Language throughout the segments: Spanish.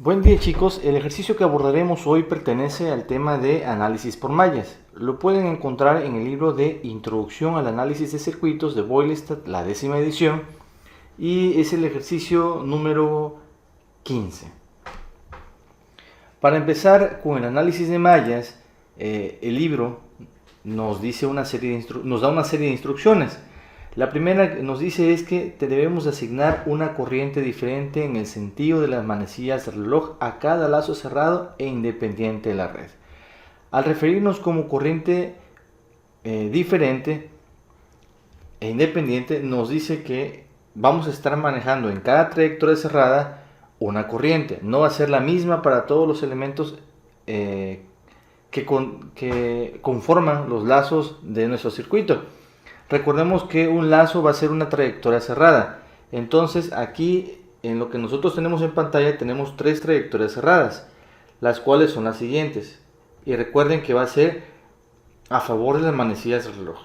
Buen día chicos, el ejercicio que abordaremos hoy pertenece al tema de análisis por mallas. Lo pueden encontrar en el libro de Introducción al análisis de circuitos de Boylestad, la 10ª edición, y es el ejercicio número 15. Para empezar con el análisis de mallas, el libro nos da una serie de instrucciones. La primera que nos dice es que debemos asignar una corriente diferente en el sentido de las manecillas del reloj a cada lazo cerrado e independiente de la red. Al referirnos como corriente diferente e independiente, nos dice que vamos a estar manejando en cada trayectoria cerrada una corriente. No va a ser la misma para todos los elementos que conforman los lazos de nuestro circuito. Recordemos que un lazo va a ser una trayectoria cerrada. Entonces aquí en lo que nosotros tenemos en pantalla tenemos tres trayectorias cerradas, las cuales son las siguientes. Y recuerden que va a ser a favor de las manecillas del reloj.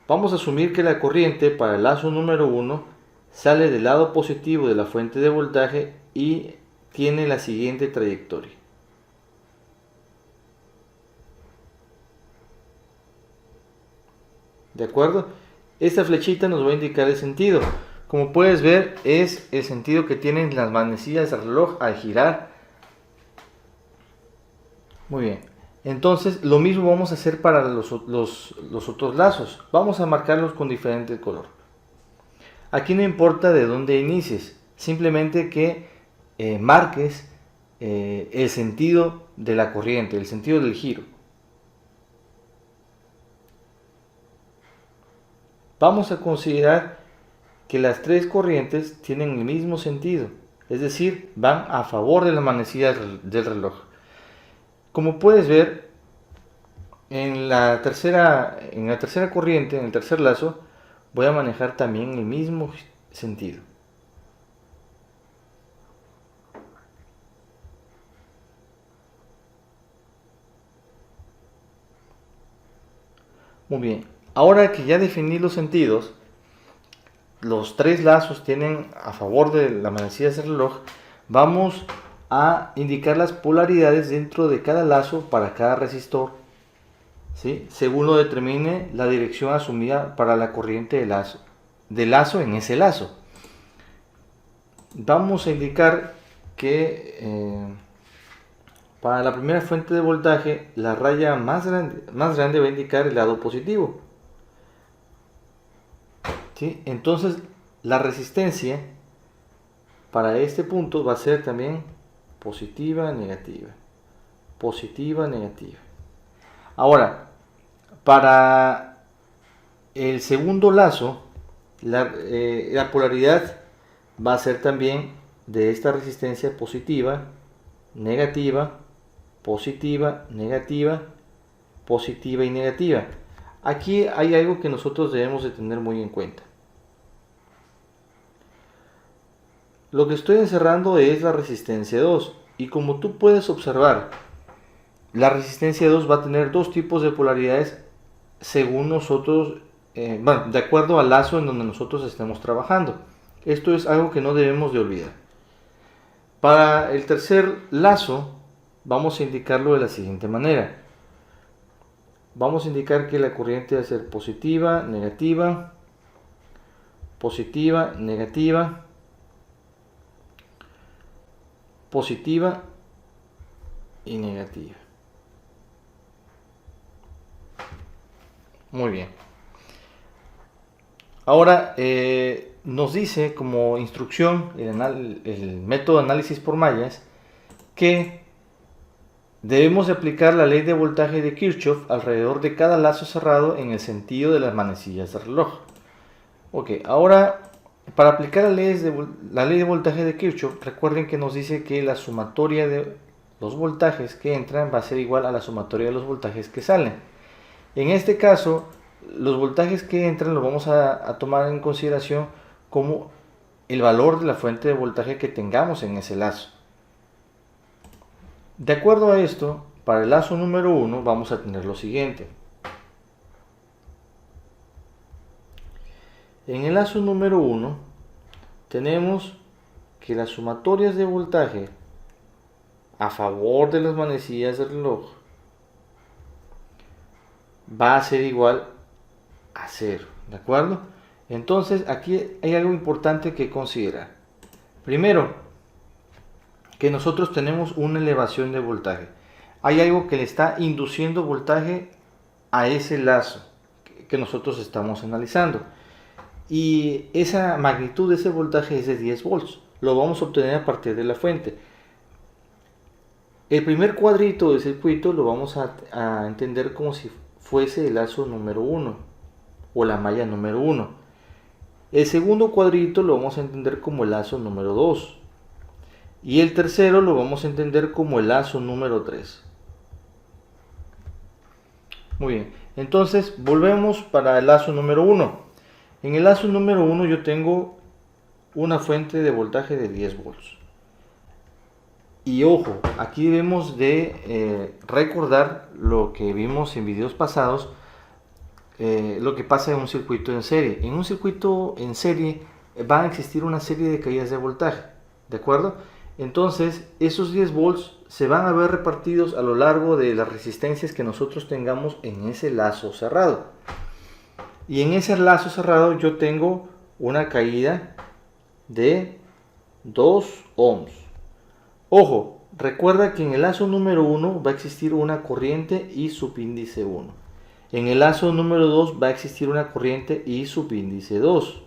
Vamos a asumir que la corriente para el lazo número 1 sale del lado positivo de la fuente de voltaje y tiene la siguiente trayectoria. ¿De acuerdo? Esta flechita nos va a indicar el sentido. Como puedes ver, es el sentido que tienen las manecillas del reloj al girar. Muy bien. Entonces, lo mismo vamos a hacer para los otros lazos. Vamos a marcarlos con diferente color. Aquí no importa de dónde inicies, simplemente que marques el sentido de la corriente, el sentido del giro. Vamos a considerar que las tres corrientes tienen el mismo sentido, es decir, van a favor de la manecilla del reloj. Como puedes ver, en la tercera corriente, en el tercer lazo, voy a manejar también el mismo sentido. Muy bien, ahora que ya definí los sentidos, los tres lazos tienen a favor de la manecilla del reloj, vamos a indicar las polaridades dentro de cada lazo para cada resistor, ¿sí? Según lo determine la dirección asumida para la corriente del lazo en ese lazo. Vamos a indicar que para la primera fuente de voltaje la raya más grande va a indicar el lado positivo, ¿sí? Entonces la resistencia para este punto va a ser también positiva, negativa, positiva, negativa. Ahora, para el segundo lazo, la polaridad va a ser también de esta resistencia positiva, negativa, positiva, negativa, positiva y negativa. Aquí hay algo que nosotros debemos de tener muy en cuenta. Lo que estoy encerrando es la resistencia 2 y como tú puedes observar, la resistencia 2 va a tener dos tipos de polaridades según nosotros, de acuerdo al lazo en donde nosotros estemos trabajando. Esto es algo que no debemos de olvidar. Para el tercer lazo vamos a indicarlo de la siguiente manera. Vamos a indicar que la corriente va a ser positiva, negativa, positiva, negativa, positiva y negativa. Muy bien. Ahora nos dice como instrucción el método de análisis por mallas que debemos aplicar la ley de voltaje de Kirchhoff alrededor de cada lazo cerrado en el sentido de las manecillas del reloj. Ok, ahora para aplicar la ley de voltaje de Kirchhoff, recuerden que nos dice que la sumatoria de los voltajes que entran va a ser igual a la sumatoria de los voltajes que salen. En este caso, los voltajes que entran los vamos a tomar en consideración como el valor de la fuente de voltaje que tengamos en ese lazo. De acuerdo a esto, para el lazo número 1 vamos a tener lo siguiente. En el lazo número 1 tenemos que las sumatorias de voltaje a favor de las manecillas del reloj va a ser igual a 0, ¿de acuerdo? Entonces aquí hay algo importante que considerar. Primero, que nosotros tenemos una elevación de voltaje. Hay algo que le está induciendo voltaje a ese lazo que nosotros estamos analizando. Y esa magnitud de ese voltaje es de 10 volts. Lo vamos a obtener a partir de la fuente. El primer cuadrito del circuito lo vamos a entender como si fuese el lazo número 1 o la malla número 1. El segundo cuadrito lo vamos a entender como el lazo número 2. Y el tercero lo vamos a entender como el lazo número 3. Muy bien, entonces volvemos para el lazo número 1. En el lazo número 1 yo tengo una fuente de voltaje de 10 volts. Y ojo, aquí debemos de recordar lo que vimos en videos pasados, lo que pasa en un circuito en serie. En un circuito en serie van a existir una serie de caídas de voltaje, ¿de acuerdo? Entonces esos 10 volts se van a ver repartidos a lo largo de las resistencias que nosotros tengamos en ese lazo cerrado. Y en ese lazo cerrado yo tengo una caída de 2 ohms. Ojo, recuerda que en el lazo número 1 va a existir una corriente I subíndice 1. En el lazo número 2 va a existir una corriente I subíndice 2.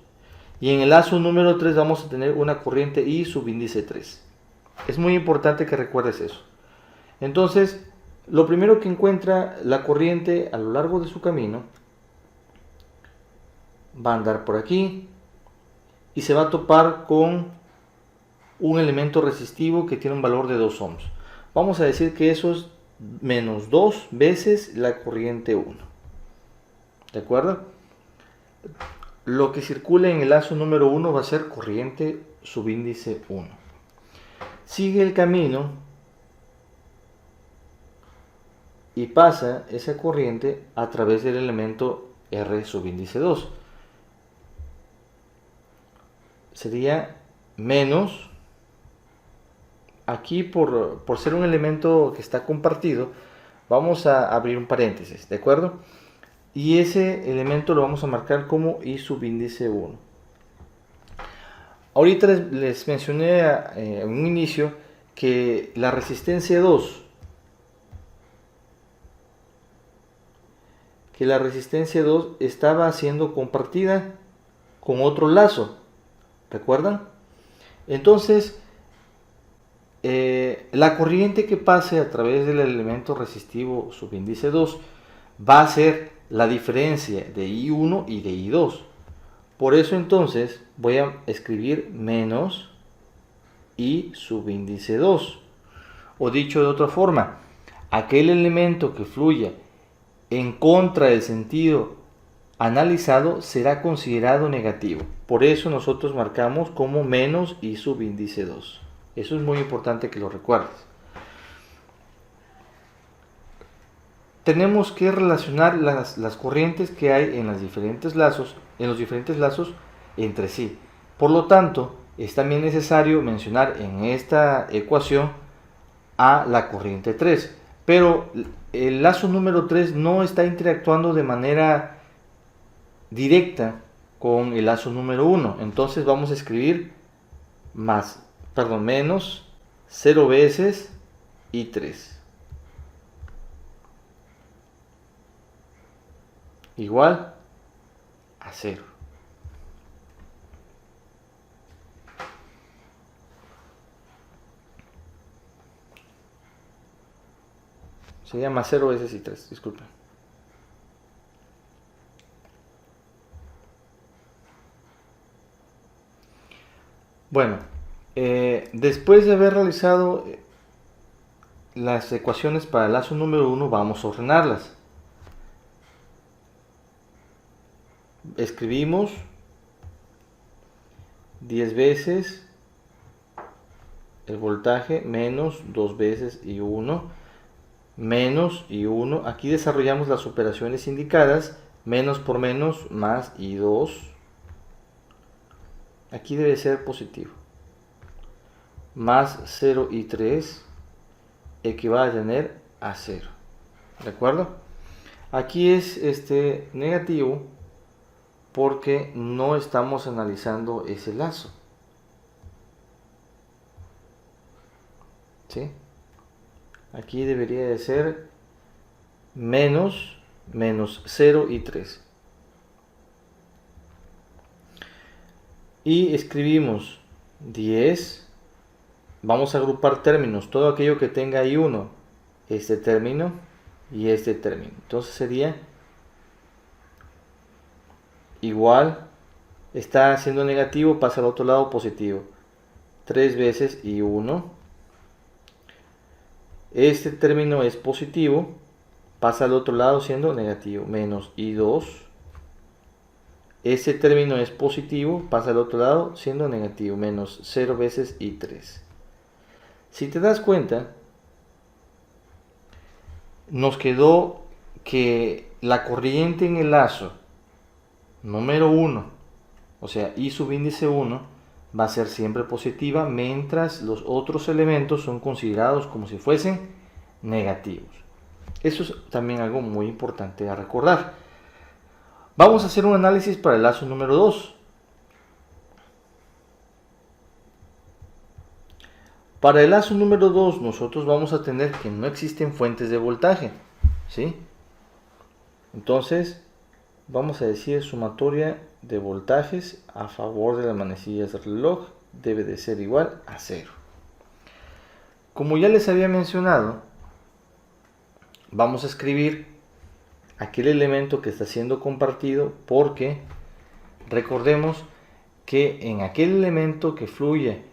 Y en el lazo número 3 vamos a tener una corriente I subíndice 3. Es muy importante que recuerdes eso. Entonces, lo primero que encuentra la corriente a lo largo de su camino va a andar por aquí y se va a topar con un elemento resistivo que tiene un valor de 2 ohms. Vamos a decir que eso es menos 2 veces la corriente 1. ¿De acuerdo? Lo que circula en el lazo número 1 va a ser corriente subíndice 1. Sigue el camino y pasa esa corriente a través del elemento R subíndice 2. Sería menos, aquí por ser un elemento que está compartido, vamos a abrir un paréntesis, ¿de acuerdo? Y ese elemento lo vamos a marcar como I subíndice 1. Ahorita les mencioné en un inicio que la resistencia 2, estaba siendo compartida con otro lazo, ¿recuerdan? Entonces, la corriente que pase a través del elemento resistivo subíndice 2 va a ser la diferencia de I1 y de I2. Por eso entonces voy a escribir menos I subíndice 2. O dicho de otra forma, aquel elemento que fluya en contra del sentido analizado será considerado negativo. Por eso nosotros marcamos como menos I subíndice 2. Eso es muy importante que lo recuerdes. Tenemos que relacionar las corrientes que hay en los diferentes lazos entre sí. Por lo tanto, es también necesario mencionar en esta ecuación a la corriente 3. Pero el lazo número 3 no está interactuando de manera directa con el lazo número 1. Entonces vamos a escribir menos 0 veces I3. Igual a 0. Se llama 0 veces I3, disculpen. Bueno, después de haber realizado las ecuaciones para el lazo número 1, vamos a ordenarlas. Escribimos 10 veces el voltaje menos 2 veces I1 menos I1. Aquí desarrollamos las operaciones indicadas, menos por menos más I2. Aquí debe ser positivo. más 0 y 3 equivale a tener a 0. ¿De acuerdo? Aquí es negativo porque no estamos analizando ese lazo. ¿Sí? Aquí debería de ser menos 0 y 3. Y escribimos 10. Vamos a agrupar términos, todo aquello que tenga ahí uno, este término y este término. Entonces sería igual, está siendo negativo, pasa al otro lado positivo. 3 veces y 1. Este término es positivo, pasa al otro lado siendo negativo. Menos y 2. Este término es positivo, pasa al otro lado siendo negativo. Menos 0 veces y 3. Si te das cuenta, nos quedó que la corriente en el lazo número 1, o sea, y subíndice 1, va a ser siempre positiva, mientras los otros elementos son considerados como si fuesen negativos. Eso es también algo muy importante a recordar. Vamos a hacer un análisis para el lazo número 2. Para el lazo número 2 nosotros vamos a tener que no existen fuentes de voltaje, ¿sí? Entonces vamos a decir sumatoria de voltajes a favor de las manecillas del reloj debe de ser igual a 0. Como ya les había mencionado, vamos a escribir aquel elemento que está siendo compartido porque recordemos que en aquel elemento que fluye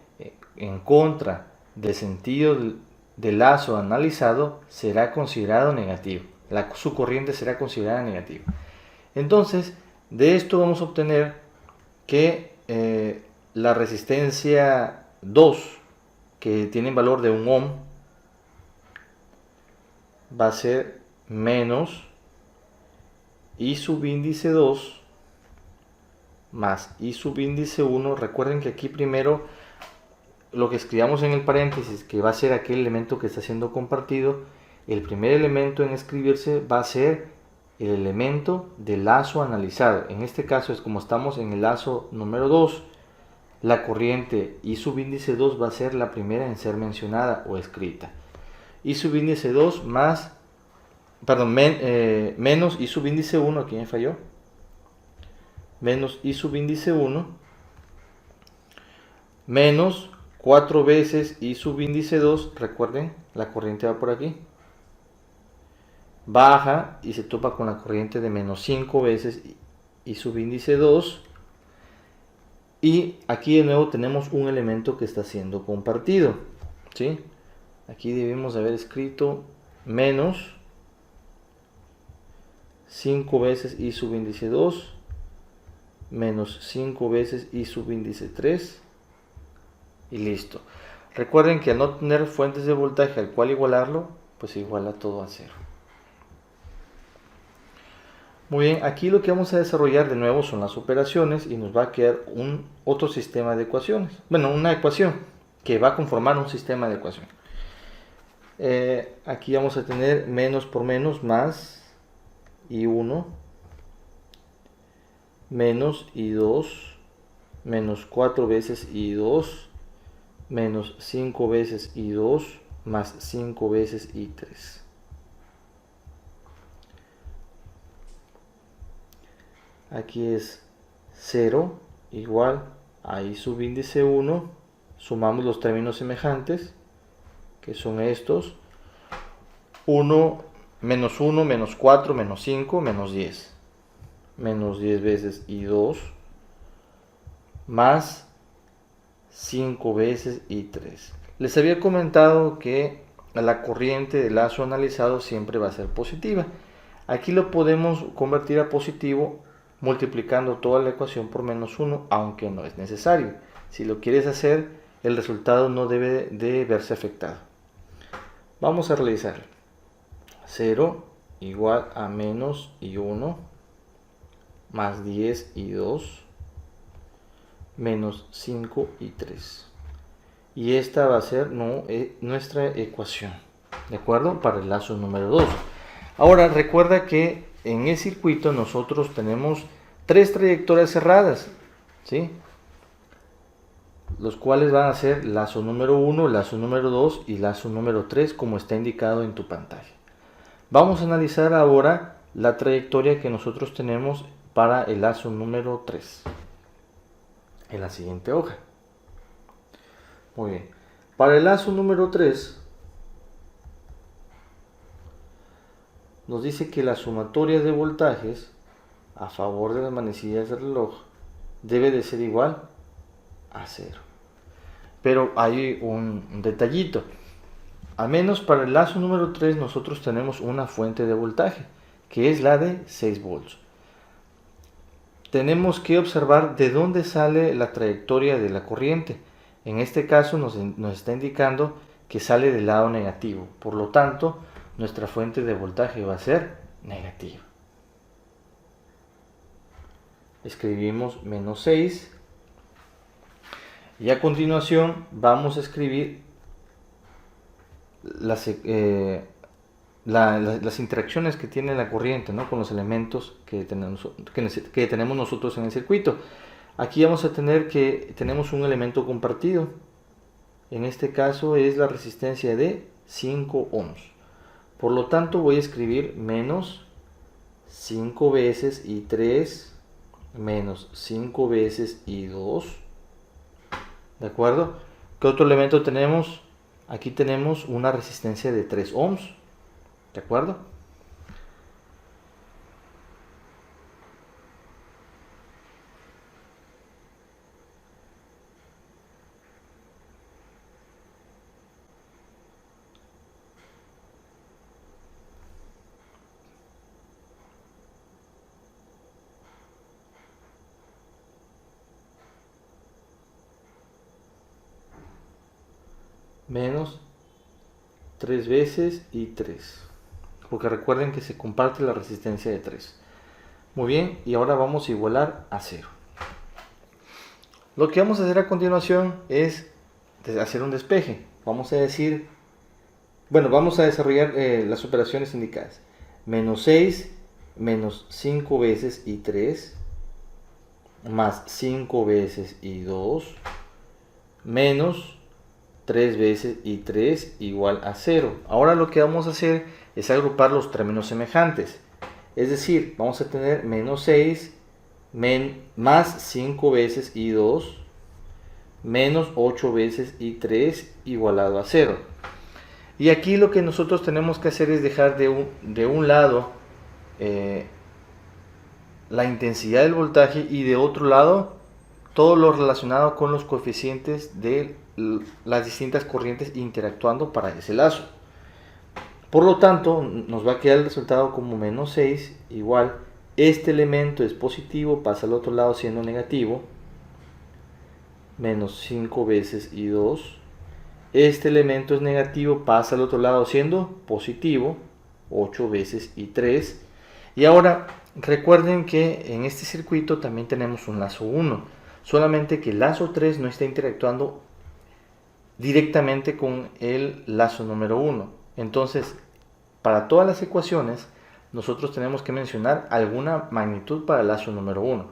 en contra del sentido del lazo analizado será considerado negativo. Su corriente será considerada negativa. Entonces, de esto vamos a obtener que la resistencia 2, que tiene valor de 1 ohm, va a ser menos I subíndice 2 más I subíndice 1. Recuerden que aquí primero lo que escribamos en el paréntesis, que va a ser aquel elemento que está siendo compartido, el primer elemento en escribirse va a ser el elemento del lazo analizado. En este caso es como estamos en el lazo número 2, la corriente I subíndice 2 va a ser la primera en ser mencionada o escrita. I subíndice 2 más, perdón, menos I subíndice 1, aquí me falló, menos I subíndice 1, menos 4 veces I subíndice 2, recuerden, la corriente va por aquí, baja y se topa con la corriente de menos 5 veces I subíndice 2, y aquí de nuevo tenemos un elemento que está siendo compartido, ¿sí? Aquí debemos haber escrito menos 5 veces I subíndice 2, menos 5 veces I subíndice 3, y listo. Recuerden que al no tener fuentes de voltaje al cual igualarlo, pues iguala todo a 0. Muy bien, aquí lo que vamos a desarrollar de nuevo son las operaciones y nos va a quedar otro sistema de ecuaciones. Bueno, una ecuación que va a conformar un sistema de ecuación. Aquí vamos a tener menos por menos más I1 menos I2 menos 4 veces I2 menos 5 veces I2 más 5 veces I3. Aquí es 0 igual a I subíndice 1, sumamos los términos semejantes, que son estos, 1, menos 1, menos 4, menos 5, menos 10. Menos 10 veces I2, más 5 veces I3. Les había comentado que la corriente del lazo analizado siempre va a ser positiva. Aquí lo podemos convertir a positivo multiplicando toda la ecuación por menos 1, aunque no es necesario. Si lo quieres hacer, el resultado no debe de verse afectado. Vamos a realizar 0 igual a menos I1 más 10 I2 menos 5 I3. y esta va a ser nuestra ecuación, ¿de acuerdo? Para el lazo número 2. Ahora recuerda que en el circuito nosotros tenemos 3 trayectorias cerradas, ¿sí? Los cuales van a ser lazo número 1, lazo número 2 y lazo número 3, como está indicado en tu pantalla. Vamos a analizar ahora la trayectoria que nosotros tenemos para el lazo número 3 en la siguiente hoja. Muy bien. Para el lazo número 3 nos dice que la sumatoria de voltajes a favor de las manecillas del reloj debe de ser igual a 0. Pero hay un detallito. Al menos para el lazo número 3 nosotros tenemos una fuente de voltaje, que es la de 6 volts. Tenemos que observar de dónde sale la trayectoria de la corriente. En este caso nos está indicando que sale del lado negativo. Por lo tanto, nuestra fuente de voltaje va a ser negativa. Escribimos menos 6. Y a continuación vamos a escribir las interacciones que tiene la corriente, ¿no?, con los elementos que tenemos nosotros en el circuito. Aquí vamos a tener que tenemos un elemento compartido. En este caso es la resistencia de 5 ohms. Por lo tanto voy a escribir menos 5 veces I3 menos 5 veces I2. ¿De acuerdo? ¿Qué otro elemento tenemos? Aquí tenemos una resistencia de 3 ohms. ¿De acuerdo? Menos 3 veces I3. Porque recuerden que se comparte la resistencia de 3. Muy bien, y ahora vamos a igualar a 0. Lo que vamos a hacer a continuación es hacer un despeje. Vamos a decir, bueno, vamos a desarrollar las operaciones indicadas. Menos 6 menos 5 veces I3 más 5 veces I2 menos 3 veces I3 igual a 0. Ahora lo que vamos a hacer es agrupar los términos semejantes. Es decir, vamos a tener menos 6 más 5 veces I2 menos 8 veces I3 igualado a 0. Y aquí lo que nosotros tenemos que hacer es dejar de un lado la intensidad del voltaje y de otro lado todo lo relacionado con los coeficientes de las distintas corrientes interactuando para ese lazo. Por lo tanto, nos va a quedar el resultado como menos 6 igual, este elemento es positivo, pasa al otro lado siendo negativo, menos 5 veces I2. Este elemento es negativo, pasa al otro lado siendo positivo, 8 veces I3. Y ahora recuerden que en este circuito también tenemos un lazo 1, solamente que el lazo 3 no está interactuando directamente con el lazo número 1. Entonces, para todas las ecuaciones, nosotros tenemos que mencionar alguna magnitud para el lazo número 1.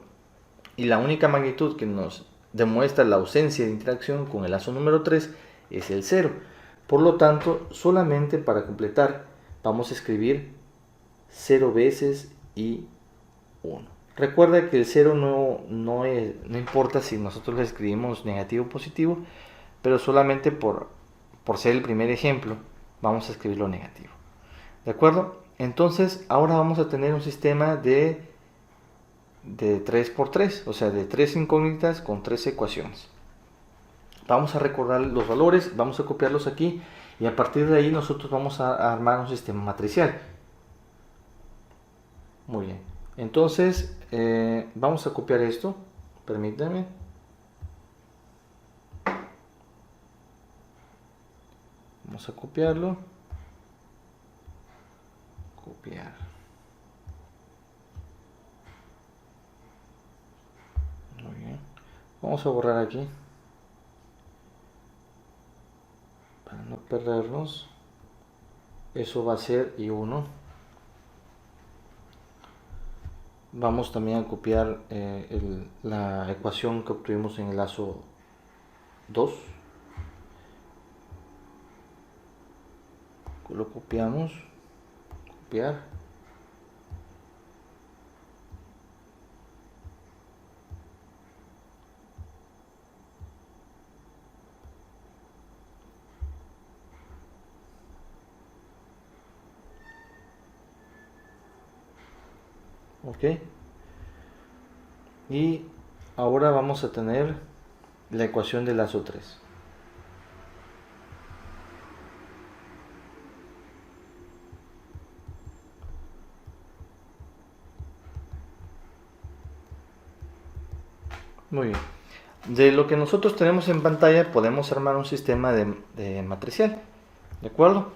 Y la única magnitud que nos demuestra la ausencia de interacción con el lazo número 3 es el 0. Por lo tanto, solamente para completar, vamos a escribir 0 veces I1. Recuerda que el 0 no importa si nosotros le escribimos negativo o positivo, pero solamente por ser el primer ejemplo, vamos a escribirlo negativo. ¿De acuerdo? Entonces, ahora vamos a tener un sistema de 3×3, o sea, de 3 incógnitas con 3 ecuaciones. Vamos a recordar los valores, vamos a copiarlos aquí y a partir de ahí nosotros vamos a armar un sistema matricial. Muy bien. Entonces, vamos a copiar esto. Permítanme. Vamos a copiarlo. Copiar. Muy bien. Vamos a borrar aquí. perdernos. Eso va a ser I1. Vamos también a copiar la ecuación que obtuvimos en el lazo 2. Lo copiamos, copiar. Ok. Y ahora vamos a tener la ecuación del lazo 3. Muy bien. De lo que nosotros tenemos en pantalla podemos armar un sistema de matricial. ¿De acuerdo?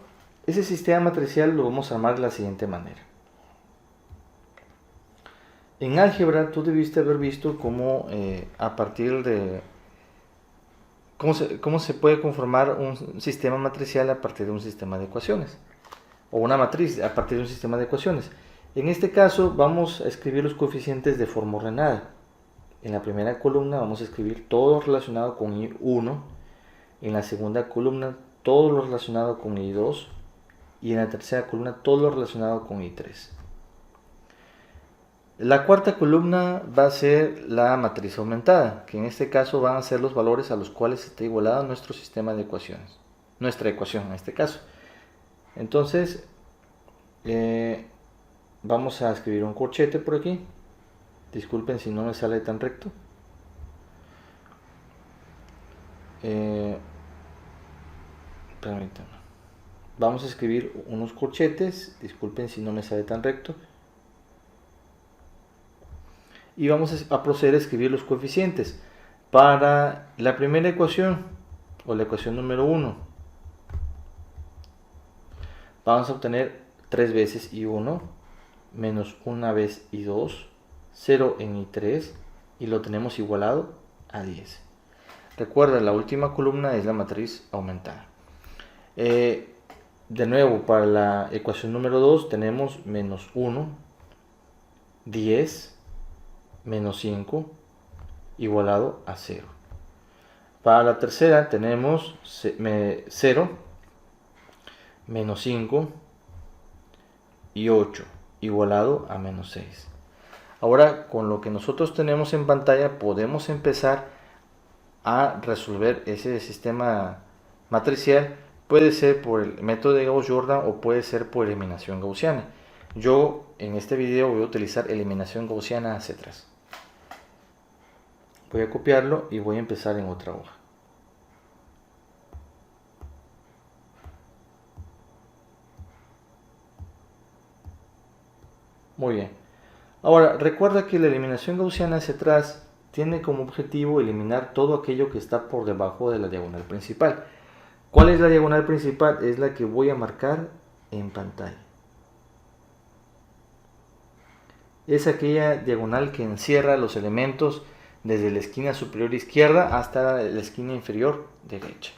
Ese sistema matricial lo vamos a armar de la siguiente manera. En álgebra tú debiste haber visto cómo a partir de... Cómo se puede conformar un sistema matricial a partir de un sistema de ecuaciones. O una matriz a partir de un sistema de ecuaciones. En este caso vamos a escribir los coeficientes de forma ordenada. En la primera columna vamos a escribir todo relacionado con I1. En la segunda columna todo lo relacionado con I2. Y en la tercera columna todo lo relacionado con I3. La cuarta columna va a ser la matriz aumentada, que en este caso van a ser los valores a los cuales está igualado nuestro sistema de ecuaciones. Nuestra ecuación en este caso. Entonces, vamos a escribir un corchete por aquí. Disculpen si no me sale tan recto. Permítanme. Vamos a escribir unos corchetes. Disculpen si no me sale tan recto. Y vamos a proceder a escribir los coeficientes. Para la primera ecuación, o la ecuación número 1, vamos a obtener 3 veces I1 menos 1 vez I2, 0 en I3, y lo tenemos igualado a 10. Recuerda, la última columna es la matriz aumentada. De nuevo, para la ecuación número 2 tenemos menos 1, 10, menos 5, igualado a 0. Para la tercera tenemos 0, menos 5 y 8, igualado a menos 6. Ahora, con lo que nosotros tenemos en pantalla, podemos empezar a resolver ese sistema matricial. Puede ser por el método de Gauss-Jordan o puede ser por eliminación gaussiana. Yo en este video voy a utilizar eliminación gaussiana hacia atrás. Voy a copiarlo y voy a empezar en otra hoja. Muy bien. Ahora, recuerda que la eliminación gaussiana hacia atrás tiene como objetivo eliminar todo aquello que está por debajo de la diagonal principal. ¿Cuál es la diagonal principal? Es la que voy a marcar en pantalla. Es aquella diagonal que encierra los elementos desde la esquina superior izquierda hasta la esquina inferior derecha.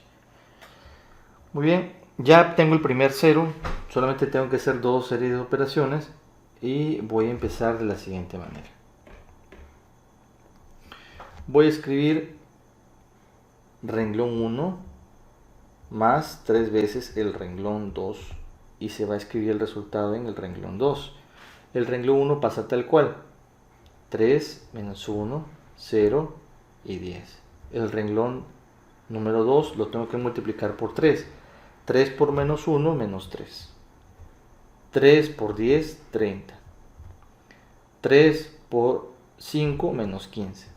Muy bien, ya tengo el primer 0, solamente tengo que hacer dos series de operaciones y voy a empezar de la siguiente manera. Voy a escribir renglón 1 más 3 veces el renglón 2 y se va a escribir el resultado en el renglón 2. El renglón 1 pasa tal cual, 3 menos 1, 0 y 10. El renglón número 2 lo tengo que multiplicar por 3. 3 por menos 1, menos 3. 3 por 10, 30. 3 por 5, menos 15.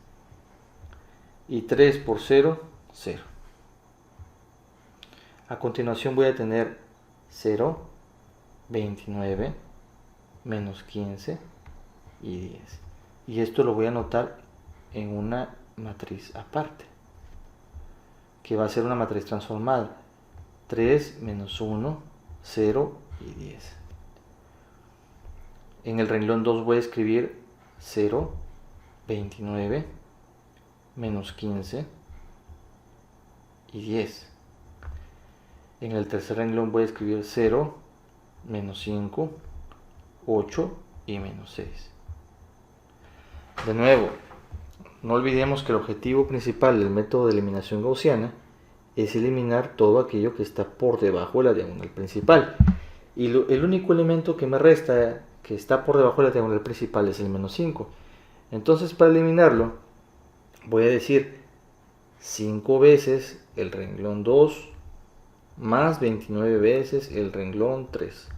Y 3 por 0, 0. A continuación voy a tener 0, 29, menos 15 y 10. Y esto lo voy a anotar en una matriz aparte, que va a ser una matriz transformada. 3 menos 1, 0 y 10. En el renglón 2 voy a escribir 0, 29, menos 15 y 10. En el tercer renglón voy a escribir 0, menos 5, 8 y menos 6. De nuevo, no olvidemos que el objetivo principal del método de eliminación gaussiana es eliminar todo aquello que está por debajo de la diagonal principal. Y el único elemento que me resta, que está por debajo de la diagonal principal, es el menos 5. Entonces, para eliminarlo, voy a decir 5 veces el renglón 2 más 29 veces el renglón 3.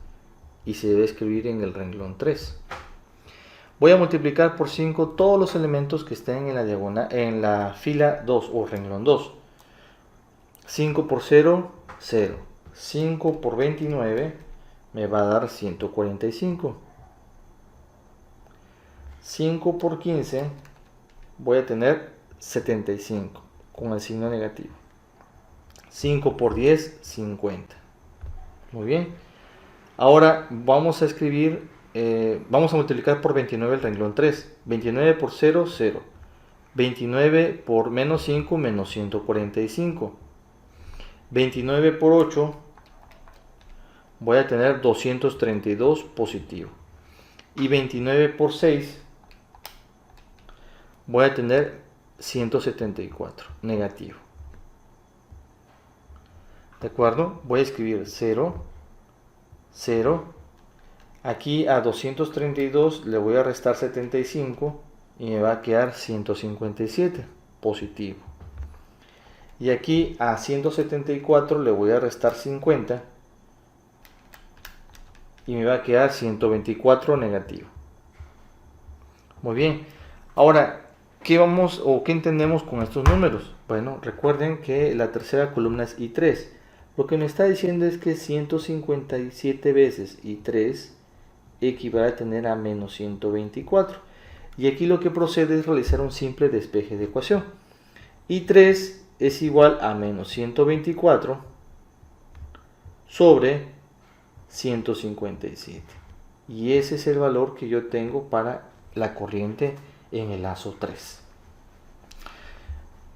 Y se debe escribir en el renglón 3. Voy a multiplicar por 5 todos los elementos que estén en la diagonal, en la fila 2 o renglón 2. 5 por 0, 0. 5 por 29 me va a dar 145. 5 por 15 voy a tener 75 con el signo negativo. 5 por 10, 50. Muy bien. Ahora vamos a escribir, vamos a multiplicar por 29 el renglón 3. 29 por 0, 0. 29 por menos 5, menos 145. 29 por 8 voy a tener 232 positivo. Y 29 por 6 voy a tener 174 negativo. ¿De acuerdo? Voy a escribir 0, 0. Aquí a 232 le voy a restar 75 y me va a quedar 157 positivo. Y aquí a 174 le voy a restar 50 y me va a quedar 124 negativo. Muy bien. Ahora, ¿qué entendemos con estos números? Bueno, recuerden que la tercera columna es I3. Lo que me está diciendo es que 157 veces I3 equivale a tener a menos 124. Y aquí lo que procede es realizar un simple despeje de ecuación. I3 es igual a menos 124 sobre 157. Y ese es el valor que yo tengo para la corriente en el lazo 3.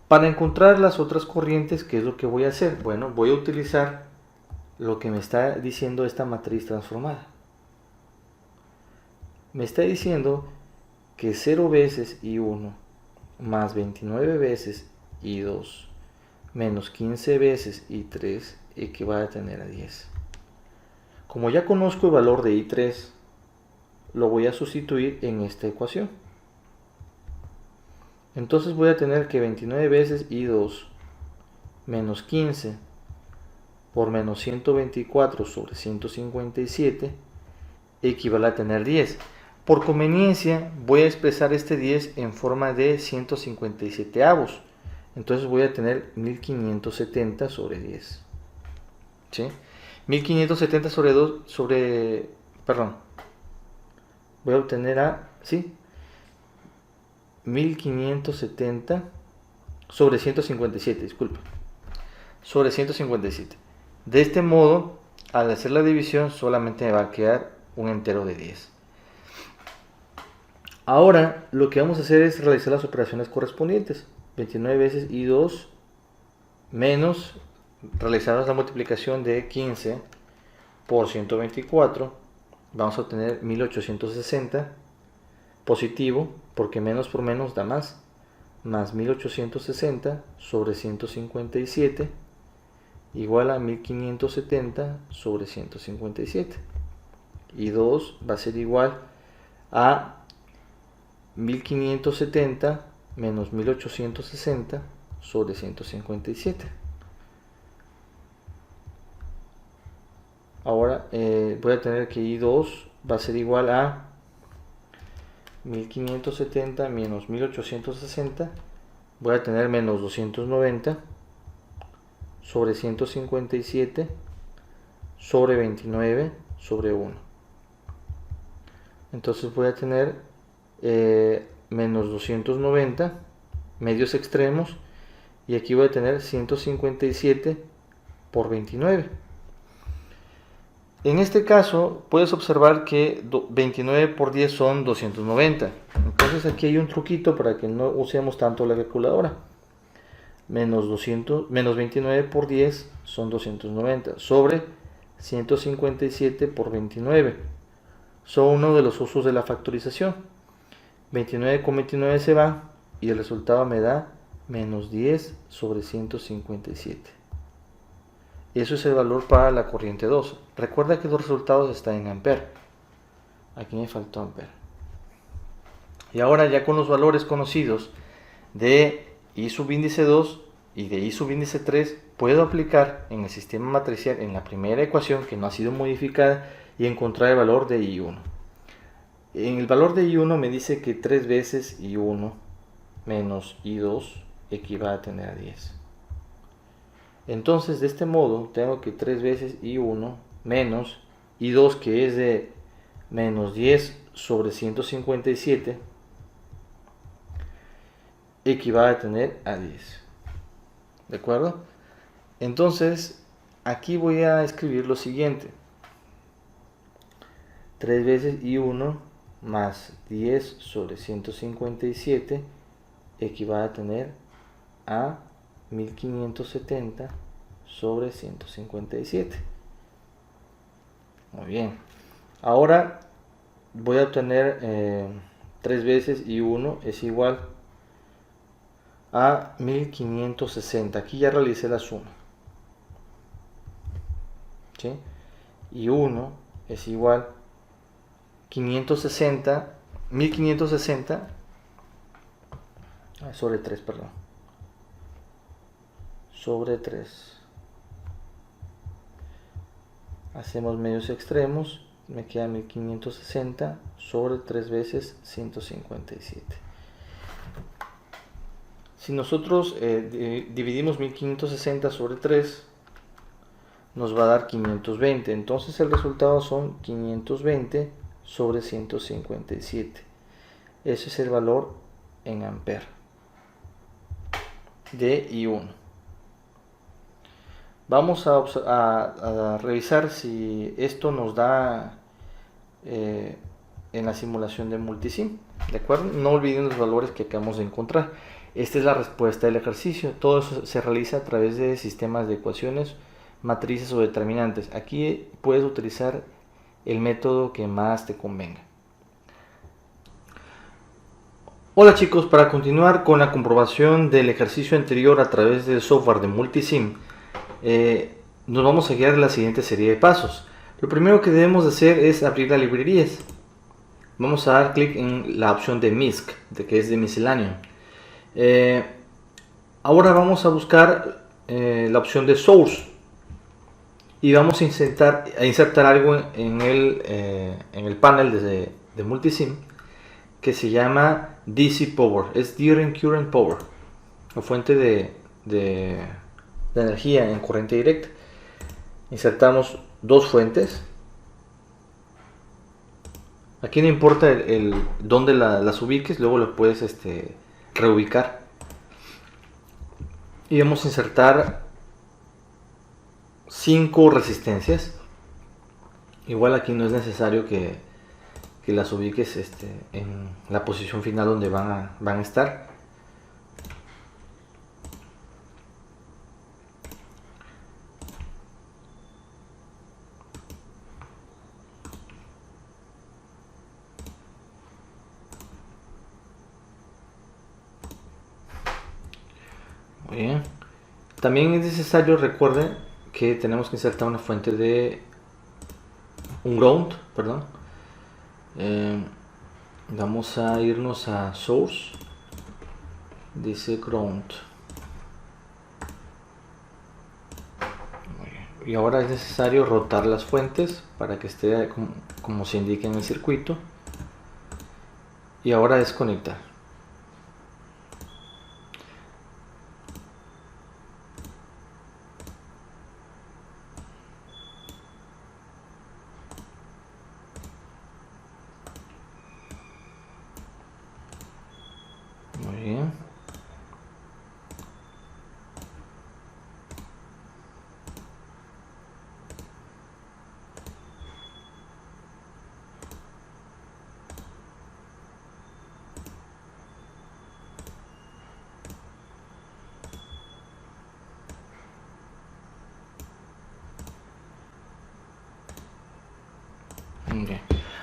Para encontrar las otras corrientes, ¿qué es lo que voy a hacer? Bueno, voy a utilizar lo que me está diciendo esta matriz transformada. Me está diciendo que 0 veces I1 más 29 veces I2 menos 15 veces I3 equivale a tener a 10. Como ya conozco el valor de I3, lo voy a sustituir en esta ecuación. Entonces voy a tener que 29 veces I2 menos 15 por menos 124 sobre 157 equivale a tener 10. Por conveniencia voy a expresar este 10 en forma de 157 avos. Entonces voy a tener 1570 sobre 10. ¿Sí? 1570 sobre 2 sobre... Perdón. Voy a obtener a... ¿Sí? 1570 sobre 157, disculpe. Sobre 157. De este modo, al hacer la división, solamente me va a quedar un entero de 10. Ahora, lo que vamos a hacer es realizar las operaciones correspondientes. 29 veces I2 menos, realizamos la multiplicación de 15 por 124. Vamos a obtener 1860 positivo, porque menos por menos da más 1860 sobre 157 igual a 1570 sobre 157. Y 2 va a ser igual a 1570 menos 1860 sobre 157. Ahora voy a tener que I2 va a ser igual a 1570 menos 1860, voy a tener menos 290 sobre 157 sobre 29 sobre 1. Entonces voy a tener menos 290 medios extremos y aquí voy a tener 157 por 29. En este caso puedes observar que 29 por 10 son 290. Entonces aquí hay un truquito para que no usemos tanto la calculadora. menos 29 por 10 son 290, sobre 157 por 29. Son uno de los usos de la factorización. 29 con 29 se van y el resultado me da menos 10 sobre 157. Eso es el valor para la corriente 2. Recuerda que los resultados están en amperes. Aquí me faltó amperes. Y ahora ya con los valores conocidos de I subíndice 2 y de I subíndice 3, puedo aplicar en el sistema matricial en la primera ecuación que no ha sido modificada y encontrar el valor de I1. En el valor de I1 me dice que 3 veces I1 menos I2 equivale a tener a 10. Entonces de este modo tengo que 3 veces I1 menos I2, que es de menos 10 sobre 157, equivale a tener a 10. ¿De acuerdo? Entonces aquí voy a escribir lo siguiente: 3 veces I1 más 10 sobre 157 equivale a tener a 1570 sobre 157. Muy bien. Ahora voy a obtener 3 veces I1 es igual a 1560. Aquí ya realicé la suma. ¿Sí? I1 es igual 1560 sobre 3, perdón. Sobre 3. Hacemos medios extremos, me queda 1560 sobre 3 veces 157. Si nosotros dividimos 1560 sobre 3, nos va a dar 520. Entonces el resultado son 520 sobre 157. Ese es el valor en amperes de I1. Vamos a revisar si esto nos da en la simulación de multisim. ¿De acuerdo? No olviden los valores que acabamos de encontrar. Esta es la respuesta del ejercicio. Todo eso se realiza a través de sistemas de ecuaciones, matrices o determinantes. Aquí puedes utilizar el método que más te convenga. Hola chicos, para continuar con la comprobación del ejercicio anterior a través del software de Multisim, nos vamos a guiar la siguiente serie de pasos. Lo primero que debemos hacer es abrir las librerías. Vamos a dar clic en la opción de MISC, que es de misceláneo. Ahora vamos a buscar la opción de Source y vamos a insertar algo en el panel de Multisim que se llama DC Power, es Direct Current Power, o fuente de energía en corriente directa. Insertamos dos fuentes. Aquí no importa dónde las ubiques, luego lo puedes reubicar. Y vamos a insertar 5 resistencias. Igual aquí no es necesario que las ubiques en la posición final donde van a estar. Muy bien. También es necesario, recuerden que tenemos que insertar una fuente de un ground, perdón. Vamos a irnos a Source, dice ground. Muy bien. Y ahora es necesario rotar las fuentes para que esté como se indica en el circuito. Y ahora desconectar. Muy bien. Bien.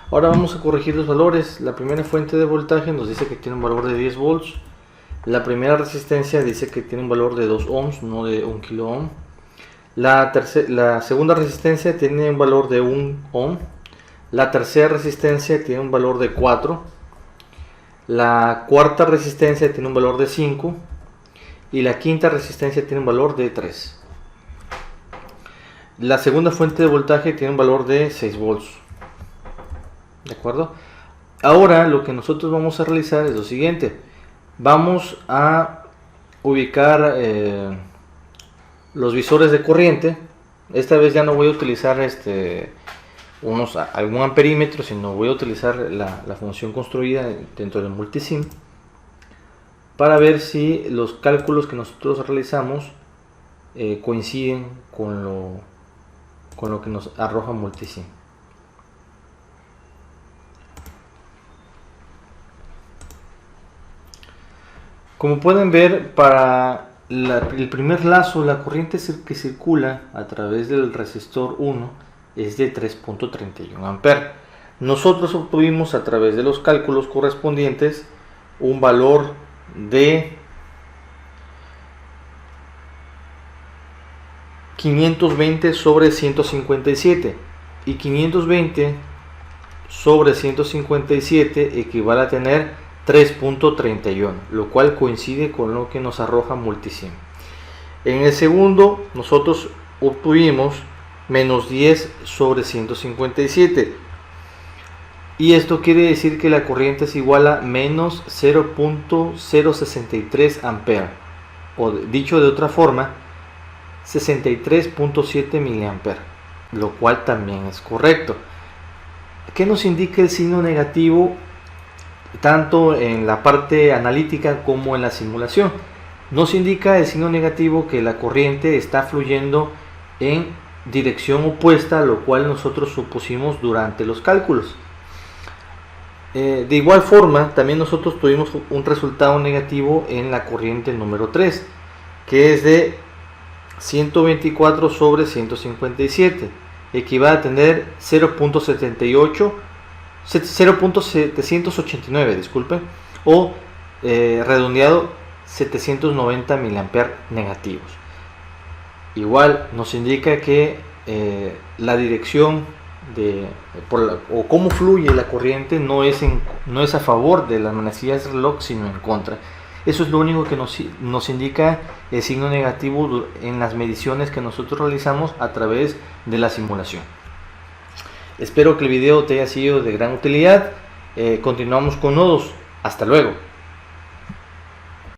Ahora vamos a corregir los valores. La primera fuente de voltaje nos dice que tiene un valor de 10 volts. La primera resistencia dice que tiene un valor de 2 ohms, no de 1 kilo ohm. La segunda resistencia tiene un valor de 1 ohm. La tercera resistencia tiene un valor de 4. La cuarta resistencia tiene un valor de 5. Y la quinta resistencia tiene un valor de 3. La segunda fuente de voltaje tiene un valor de 6 volts. ¿De acuerdo? Ahora lo que nosotros vamos a realizar es lo siguiente. Vamos a ubicar los visores de corriente. Esta vez ya no voy a utilizar algún amperímetro, sino voy a utilizar la función construida dentro del multisim para ver si los cálculos que nosotros realizamos coinciden con lo que nos arroja multisim. Como pueden ver, para el primer lazo, la corriente que circula a través del resistor 1 es de 3.31 amperes. Nosotros obtuvimos a través de los cálculos correspondientes un valor de 520 sobre 157, y 520 sobre 157 equivale a tener 3.31, lo cual coincide con lo que nos arroja multisim. En el segundo nosotros obtuvimos menos 10 sobre 157, y esto quiere decir que la corriente es igual a menos 0.063 amperes, o dicho de otra forma 63.7 miliamperes, lo cual también es correcto. ¿Qué nos indica el signo negativo tanto en la parte analítica como en la simulación? Nos indica el signo negativo que la corriente está fluyendo en dirección opuesta a lo cual nosotros supusimos durante los cálculos. De igual forma, también nosotros tuvimos un resultado negativo en la corriente número 3, que es de 124 sobre 157, equivale a tener 0.789, disculpen, o redondeado 790 miliamperes negativos. Igual nos indica que la dirección o cómo fluye la corriente no es a favor de las manecillas del reloj, sino en contra. Eso es lo único que nos indica el signo negativo en las mediciones que nosotros realizamos a través de la simulación. Espero que el video te haya sido de gran utilidad. Continuamos con nodos. Hasta luego.